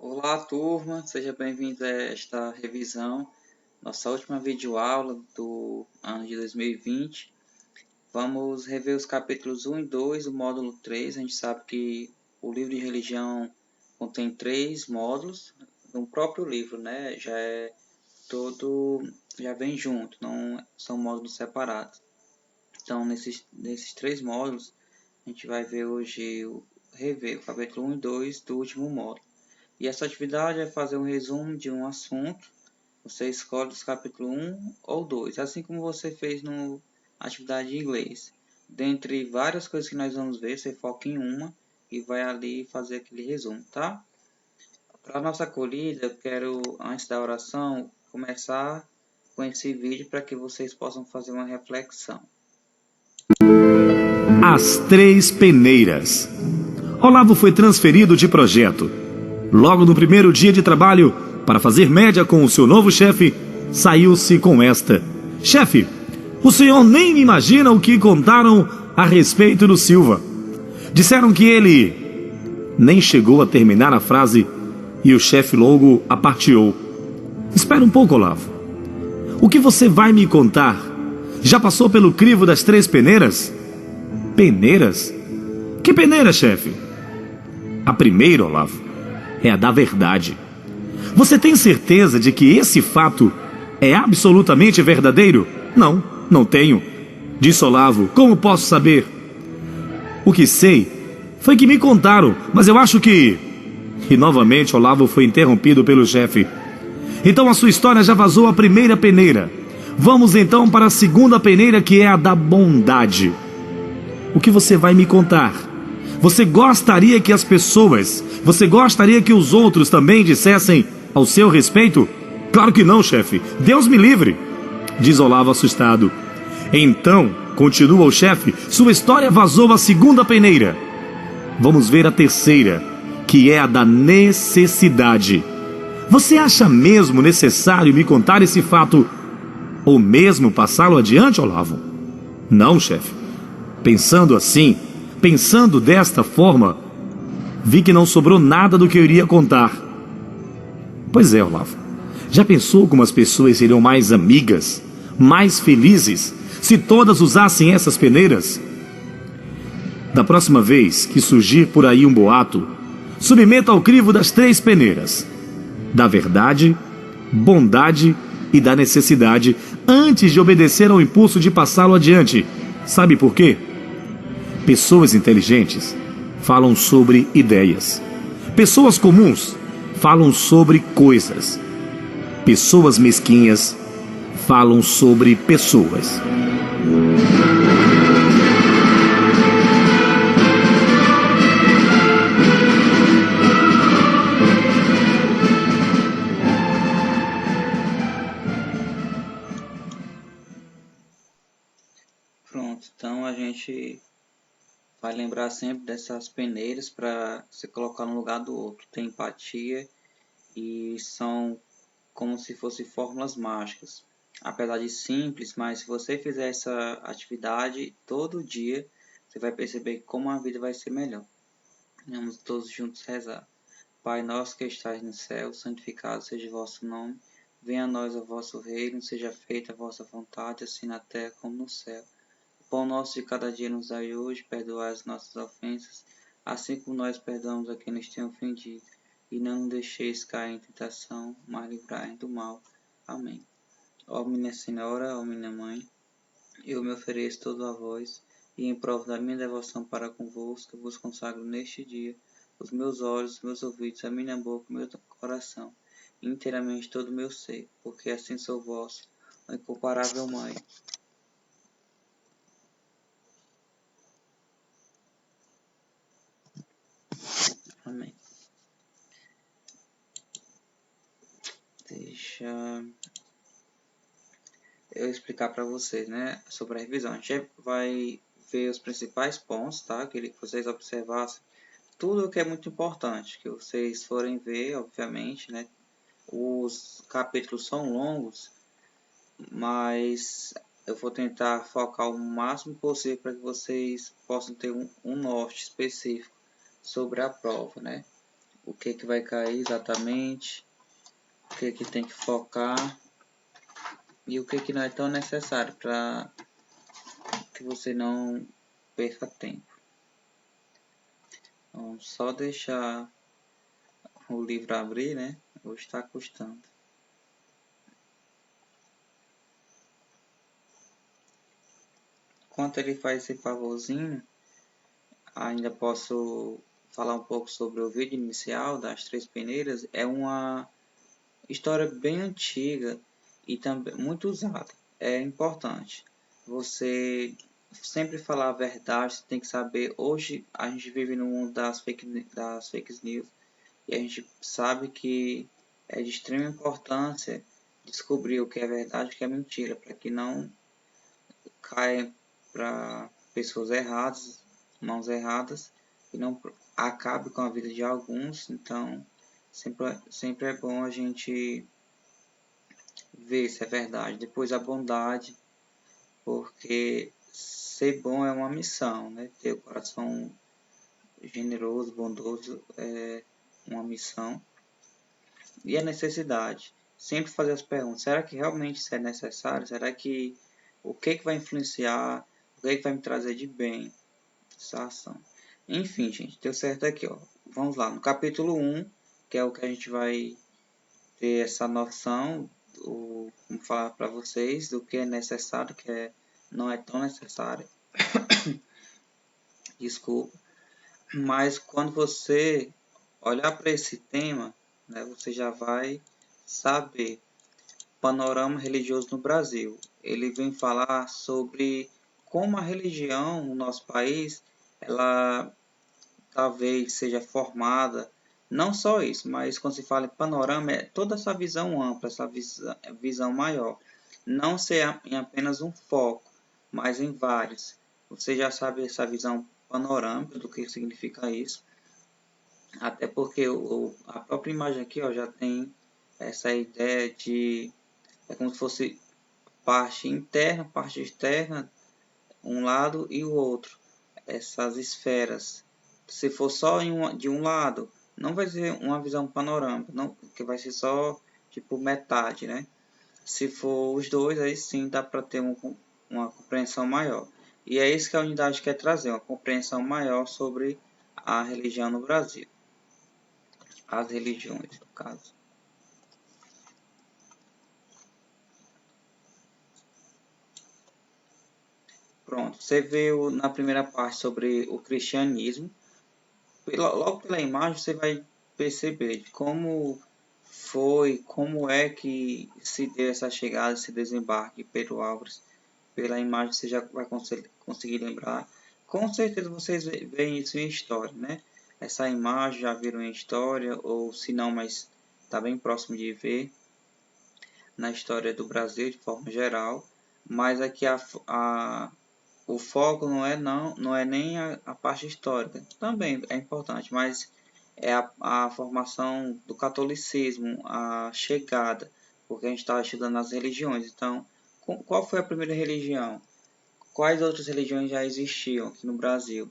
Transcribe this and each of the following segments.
Olá, turma, seja bem-vindo a esta revisão, nossa última videoaula do ano de 2020. Vamos rever os capítulos 1 e 2 do módulo 3. A gente sabe que o livro de religião contém 3 módulos, no próprio livro, né? Já vem junto, não são módulos separados. Então, nesses 3 módulos, a gente vai ver hoje, rever o capítulo 1 e 2 do último módulo. E essa atividade é fazer um resumo de um assunto. Você escolhe os capítulo 1 ou 2, assim como você fez na atividade de inglês. Dentre várias coisas que nós vamos ver, você foca em uma e vai ali fazer aquele resumo, tá? Para a nossa acolhida, eu quero, antes da oração, começar com esse vídeo para que vocês possam fazer uma reflexão. As Três Peneiras. Olavo foi transferido de projeto. Logo no primeiro dia de trabalho, para fazer média com o seu novo chefe, saiu-se com esta: chefe, o senhor nem imagina o que contaram a respeito do Silva. Disseram que ele... Nem chegou a terminar a frase e o chefe logo a partiu. Espera um pouco, Olavo. O que você vai me contar? Já passou pelo crivo das Três Peneiras? Peneiras? Que peneira, chefe? A primeira, Olavo, é a da verdade. Você tem certeza de que esse fato é absolutamente verdadeiro? Não, não tenho. Disse Olavo. Como posso saber? O que sei foi que me contaram, mas eu acho que... E novamente Olavo foi interrompido pelo chefe. Então a sua história já vazou a primeira peneira. Vamos então para a segunda peneira, que é a da bondade. O que você vai me contar? Você gostaria que os outros também dissessem ao seu respeito? Claro que não, chefe. Deus me livre, diz Olavo assustado. Então, continua o chefe, sua história vazou a segunda peneira. Vamos ver a terceira, que é a da necessidade. Você acha mesmo necessário me contar esse fato, ou mesmo passá-lo adiante, Olavo? Não, chefe. Pensando assim, pensando desta forma, vi que não sobrou nada do que eu iria contar. Pois é, Olavo. Já pensou como as pessoas seriam mais amigas, mais felizes, se todas usassem essas peneiras? Da próxima vez que surgir por aí um boato, submeta ao crivo das três peneiras: da verdade, bondade e da necessidade, antes de obedecer ao impulso de passá-lo adiante. Sabe por quê? Pessoas inteligentes falam sobre ideias. Pessoas comuns falam sobre coisas. Pessoas mesquinhas falam sobre pessoas. Pronto, então a gente vai lembrar sempre dessas peneiras para se colocar no lugar do outro. Tem empatia e são como se fossem fórmulas mágicas. Apesar de simples, mas se você fizer essa atividade todo dia, você vai perceber como a vida vai ser melhor. Vamos todos juntos rezar. Pai nosso que estais no céu, santificado seja o vosso nome. Venha a nós o vosso reino, seja feita a vossa vontade, assim na terra como no céu. O pão nosso de cada dia nos dai hoje, perdoai as nossas ofensas, assim como nós perdoamos a quem nos tem ofendido. E não nos deixeis cair em tentação, mas livrai-nos do mal. Amém. Ó minha Senhora, ó minha Mãe, eu me ofereço todo a vós, e em prova da minha devoção para convosco, vos consagro neste dia os meus olhos, os meus ouvidos, a minha boca, o meu coração, e inteiramente todo o meu ser, porque assim sou vosso, a incomparável Mãe. Amém. Deixa eu explicar para vocês, né, sobre a revisão. A gente vai ver os principais pontos, tá? Queria que vocês observassem tudo o que é muito importante, que vocês forem ver, obviamente, né? Os capítulos são longos, mas eu vou tentar focar o máximo possível para que vocês possam ter um norte específico sobre a prova, né? o que vai cair exatamente, o que tem que focar e o que não é tão necessário para que você não perca tempo. Então, só deixar o livro abrir, né? Hoje está custando. Enquanto ele faz esse favorzinho, ainda posso falar um pouco sobre o vídeo inicial das Três Peneiras. É uma história bem antiga e também muito usada. É importante você sempre falar a verdade. Você tem que saber. Hoje a gente vive no mundo das fake news e a gente sabe que é de extrema importância descobrir o que é verdade e o que é mentira, para que não caia para pessoas erradas, mãos erradas, e não acabe com a vida de alguns. Então, sempre é bom a gente ver se é verdade. Depois a bondade, porque ser bom é uma missão, né? Ter o coração generoso, bondoso é uma missão. E a necessidade. Sempre fazer as perguntas. Será que realmente isso é necessário? Será que o que vai influenciar? O que vai me trazer de bem essa ação? Enfim, gente, deu certo aqui, ó. Vamos lá, no capítulo 1, que é o que a gente vai ter essa noção, como falar para vocês, do que é necessário, não é tão necessário. Desculpa. Mas quando você olhar para esse tema, né, você já vai saber. Panorama religioso no Brasil. Ele vem falar sobre como a religião no nosso país, ela talvez seja formada, não só isso, mas quando se fala em panorama, é toda essa visão ampla, essa visão maior. Não ser em apenas um foco, mas em vários. Você já sabe essa visão panorâmica do que significa isso. Até porque a própria imagem aqui ó, já tem essa ideia de... É como se fosse parte interna, parte externa, um lado e o outro. Essas esferas. Se for só de um lado, não vai ser uma visão panorâmica, não, que vai ser só tipo metade, né? Se for os dois, aí sim dá para ter uma compreensão maior. E é isso que a unidade quer trazer, uma compreensão maior sobre a religião no Brasil. As religiões, no caso. Pronto, você viu na primeira parte sobre o cristianismo. Logo pela imagem você vai perceber como é que se deu essa chegada, esse desembarque de Pedro Álvares. Pela imagem você já vai conseguir lembrar. Com certeza vocês veem isso em história, né? Essa imagem já viram em história, ou se não, mas está bem próximo de ver na história do Brasil de forma geral. Mas aqui o foco não é nem a parte histórica, também é importante, mas é a formação do catolicismo, a chegada, porque a gente está estudando as religiões. Então, qual foi a primeira religião? Quais outras religiões já existiam aqui no Brasil?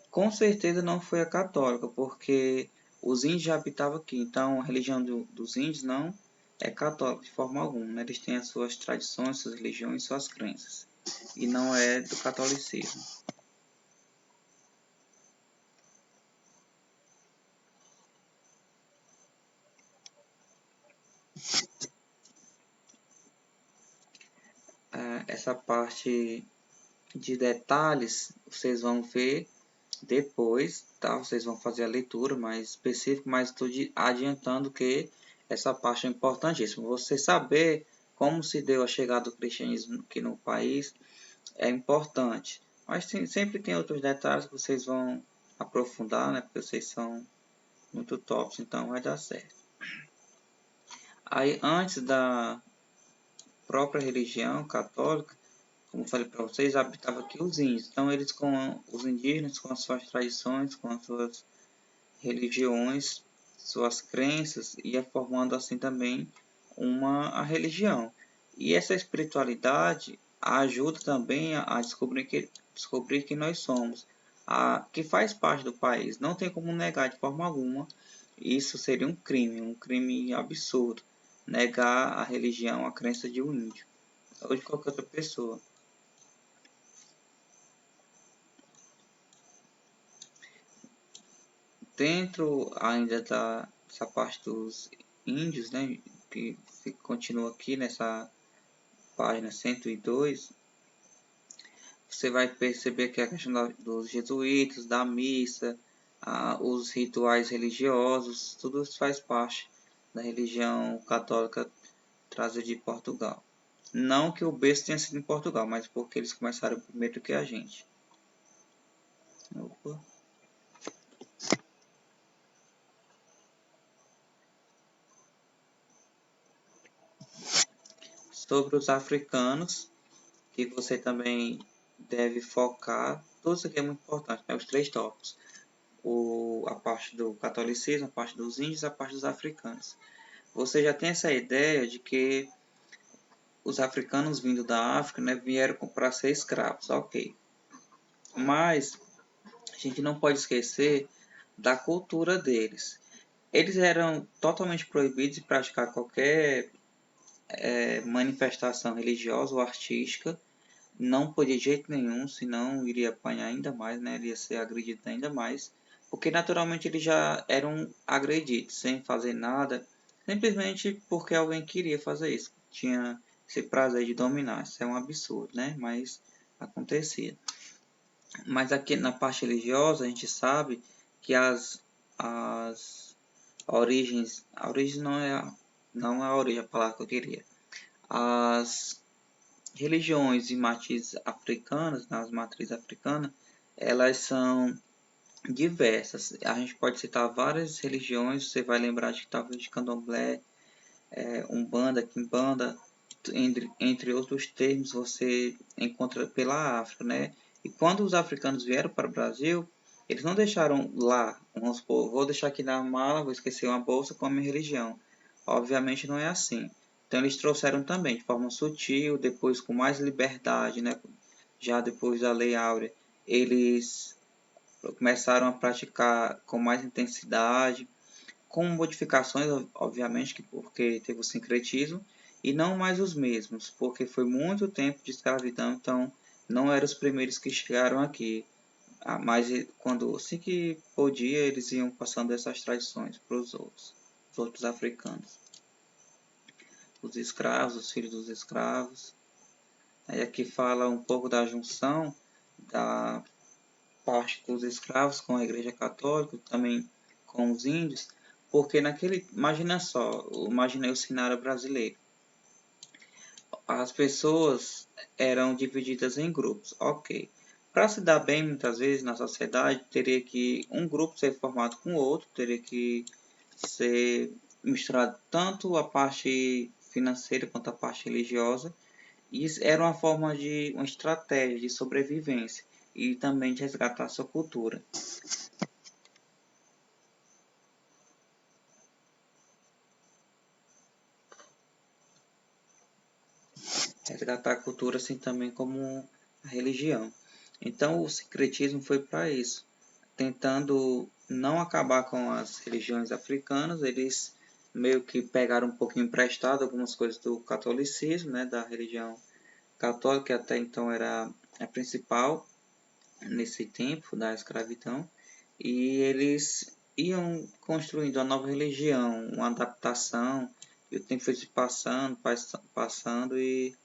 Com certeza não foi a católica, porque os índios já habitavam aqui. Então, a religião dos índios não é católica de forma alguma, né? Eles têm as suas tradições, suas religiões, suas crenças. E não é do catolicismo. Essa parte de detalhes vocês vão ver depois, tá? Vocês vão fazer a leitura mais específica, mas estou adiantando que essa parte é importantíssima. Você saber como se deu a chegada do cristianismo aqui no país é importante. Mas sempre tem outros detalhes que vocês vão aprofundar, né? Porque vocês são muito tops, então vai dar certo. Aí, antes da própria religião católica, como falei para vocês, habitavam aqui os índios. Então, eles com os indígenas, com as suas tradições, com as suas religiões, suas crenças, ia formando assim também a religião. E essa espiritualidade ajuda também a descobrir que nós somos, que faz parte do país. Não tem como negar de forma alguma isso seria um crime absurdo, negar a religião, a crença de um índio, ou de qualquer outra pessoa. Dentro ainda dessa parte dos índios, né, que continua aqui nessa página 102, você vai perceber que a questão dos jesuítas, da missa, os rituais religiosos, tudo isso faz parte da religião católica trazida de Portugal. Não que o berço tenha sido em Portugal, mas porque eles começaram primeiro que a gente. Opa. Sobre os africanos, que você também deve focar, tudo isso aqui é muito importante, né? Os 3 tópicos. A parte do catolicismo, a parte dos índios, a parte dos africanos. Você já tem essa ideia de que os africanos vindo da África, né, vieram para ser escravos, ok. Mas a gente não pode esquecer da cultura deles. Eles eram totalmente proibidos de praticar qualquer manifestação religiosa ou artística. Não podia de jeito nenhum, senão iria apanhar ainda mais, né? Iria ser agredido ainda mais. Porque naturalmente eles já eram agredidos, sem fazer nada, simplesmente porque alguém queria fazer isso. Tinha esse prazer de dominar. Isso é um absurdo, né? Mas acontecia. Mas aqui na parte religiosa a gente sabe que as origens, a origem não é a origem, a palavra que eu queria. As religiões e matrizes africanas, nas matrizes africanas, elas são diversas. A gente pode citar várias religiões, você vai lembrar de talvez de Candomblé, Umbanda, Quimbanda, entre outros termos, você encontra pela África, né? E quando os africanos vieram para o Brasil, eles não deixaram lá, vamos supor, vou deixar aqui na mala, vou esquecer uma bolsa com a minha religião. Obviamente não é assim. Então eles trouxeram também de forma sutil, depois com mais liberdade, né? Já depois da Lei Áurea, eles começaram a praticar com mais intensidade, com modificações, obviamente, porque teve o sincretismo, e não mais os mesmos, porque foi muito tempo de escravidão, então não eram os primeiros que chegaram aqui. Mas quando assim que podia, eles iam passando essas tradições para os outros africanos. Os escravos, os filhos dos escravos. Aí aqui fala um pouco da junção da parte dos escravos com a Igreja Católica, também com os índios, porque imagina só, imaginei o cenário brasileiro. As pessoas eram divididas em grupos, ok. Para se dar bem, muitas vezes, na sociedade, teria que um grupo ser formado com o outro, teria que ser misturado tanto a parte financeira quanto a parte religiosa. E isso era uma estratégia de sobrevivência e também de resgatar sua cultura. Resgatar a cultura assim também como a religião. Então o sincretismo foi para isso, tentando não acabar com as religiões africanas, eles meio que pegaram um pouquinho emprestado algumas coisas do catolicismo, né, da religião católica, que até então era a principal nesse tempo da escravidão, e eles iam construindo uma nova religião, uma adaptação, e o tempo foi se passando e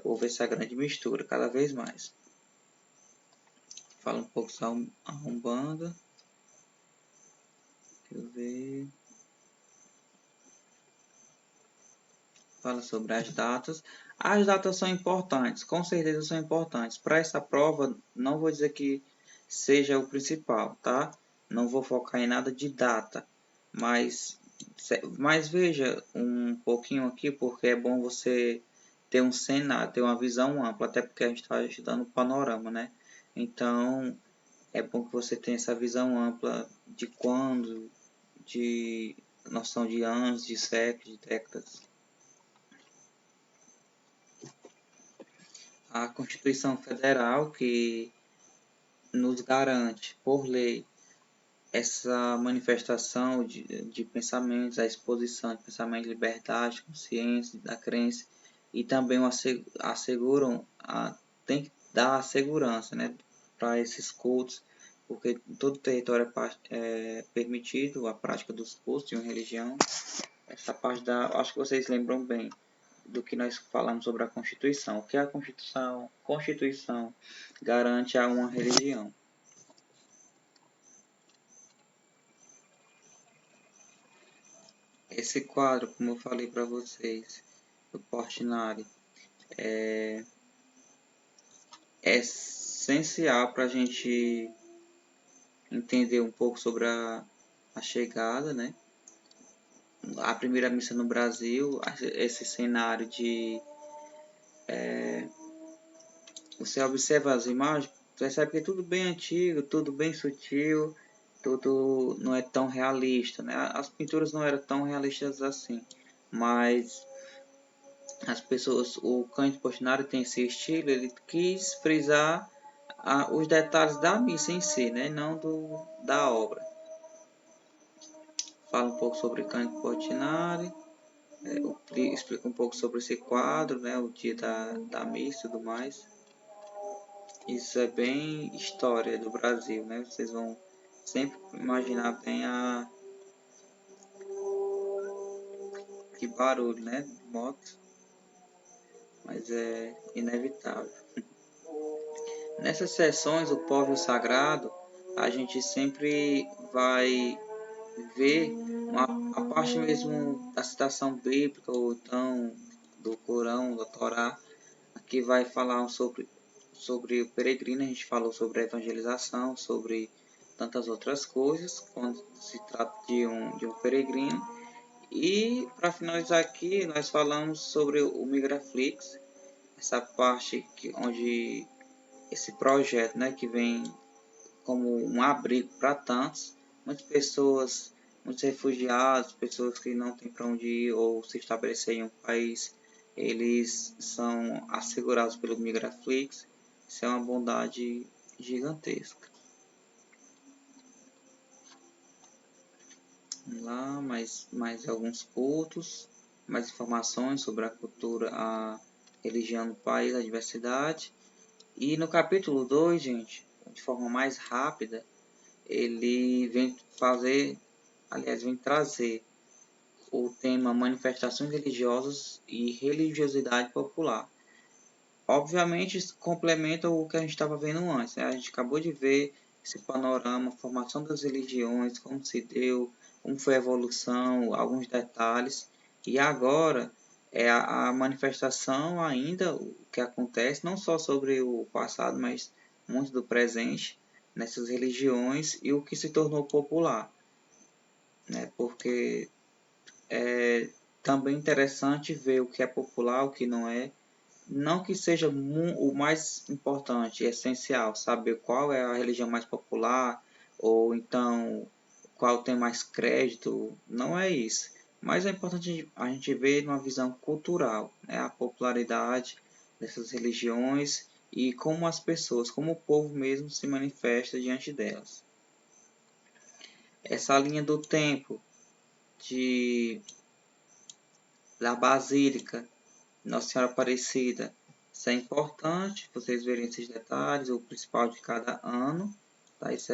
houve essa grande mistura cada vez mais. Fala um pouco sobre a Umbanda. Deixa eu ver. Fala sobre as datas. As datas são importantes, com certeza são importantes. Para essa prova, não vou dizer que seja o principal, tá? Não vou focar em nada de data, mas veja um pouquinho aqui, porque é bom você ter um cenário, ter uma visão ampla, até porque a gente está estudando panorama, né? Então, é bom que você tenha essa visão ampla de quando, de noção de anos, de séculos, de décadas. A Constituição Federal, que nos garante, por lei, essa manifestação de pensamentos, a exposição de pensamento de liberdade, consciência, da crença, e também asseguram, tem que dar segurança, né, para esses cultos, porque em todo território é permitido a prática dos cultos de uma religião. Essa parte acho que vocês lembram bem do que nós falamos sobre a Constituição. O que a Constituição garante a uma religião. Esse quadro, como eu falei para vocês, do Portinari, é essencial para a gente entender um pouco sobre a chegada, né? A primeira missa no Brasil, esse cenário de... você observa as imagens, percebe que é tudo bem antigo, tudo bem sutil, tudo não é tão realista, né? As pinturas não eram tão realistas assim, mas as pessoas, o Cândido Portinari tem esse estilo, ele quis frisar os detalhes da missa em si, né? Não da obra. Fala um pouco sobre Cândido Portinari, explica um pouco sobre esse quadro, né? O dia da missa e tudo mais. Isso é bem história do Brasil, né? Vocês vão sempre imaginar bem que barulho, né? Moto, mas é inevitável. Nessas sessões, o povo sagrado, a gente sempre vai ver a parte mesmo da citação bíblica, ou então do Corão, da Torá, que vai falar sobre o peregrino. A gente falou sobre a evangelização, sobre tantas outras coisas, quando se trata de um peregrino. E, para finalizar aqui, nós falamos sobre o Migraflix, essa parte onde esse projeto, né, que vem como um abrigo para tantos, muitas pessoas, muitos refugiados, pessoas que não têm para onde ir ou se estabelecer em um país, eles são assegurados pelo Migraflix. Isso é uma bondade gigantesca. Vamos lá, mais alguns cultos, mais informações sobre a cultura, a religião do país, a diversidade. E no capítulo 2, gente, de forma mais rápida, ele vem vem trazer o tema manifestações religiosas e religiosidade popular. Obviamente, isso complementa o que a gente estava vendo antes, né? A gente acabou de ver esse panorama, a formação das religiões, como se deu, como foi a evolução, alguns detalhes. E agora é a manifestação ainda, o que acontece, não só sobre o passado, mas muito do presente, nessas religiões e o que se tornou popular, né? Porque é também interessante ver o que é popular, o que não é. Não que seja o mais importante, essencial, saber qual é a religião mais popular, ou então qual tem mais crédito, não é isso. Mas é importante a gente ver numa visão cultural, né, a popularidade dessas religiões e como as pessoas, como o povo mesmo se manifesta diante delas. Essa linha do tempo da Basílica Nossa Senhora Aparecida. Isso é importante, vocês verem esses detalhes, o principal de cada ano. Tá? Isso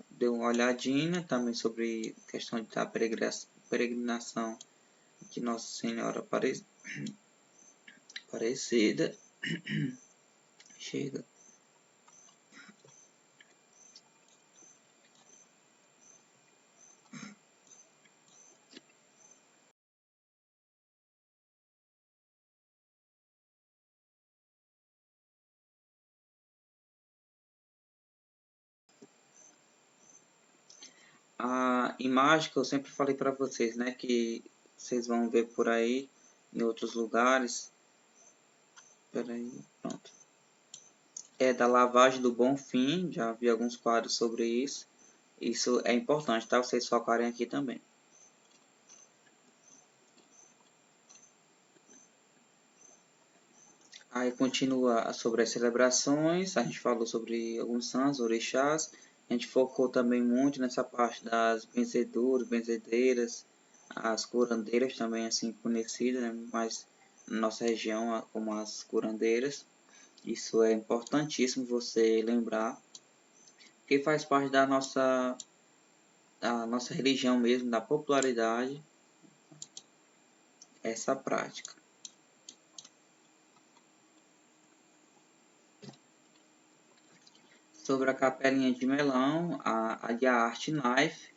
deu uma olhadinha também sobre a questão da peregrinação de Nossa Senhora Aparecida. Chega. A imagem que eu sempre falei para vocês, né, que vocês vão ver por aí em outros lugares. Peraí, pronto. É da lavagem do Bonfim, já vi alguns quadros sobre isso. Isso é importante, tá? Vocês focarem aqui também. Aí continua sobre as celebrações, a gente falou sobre alguns santos, orixás, A gente focou também muito nessa parte das benzeduras, benzedeiras, as curandeiras também assim conhecidas, né? Mas na nossa região como as curandeiras. Isso é importantíssimo você lembrar, que faz parte da nossa religião mesmo, da popularidade, essa prática. Sobre a capelinha de melão, a de art knife,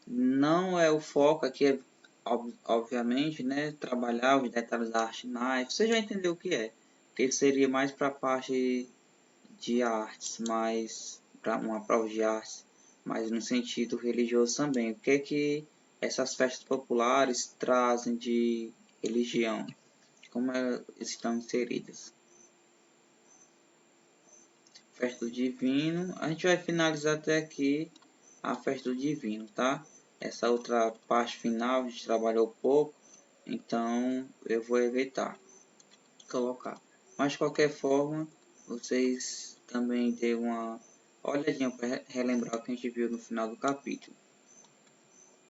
não é o foco aqui, obviamente, né, trabalhar os detalhes da art knife, você já entendeu o que é, que seria mais para a parte de artes, mais para uma prova de artes, mas no sentido religioso também. O que é que essas festas populares trazem de religião? Como estão inseridas? Festa do Divino. A gente vai finalizar até aqui a festa do Divino, tá? Essa outra parte final a gente trabalhou pouco, então eu vou evitar colocar. Mas de qualquer forma, vocês também dêem uma olhadinha para relembrar o que a gente viu no final do capítulo.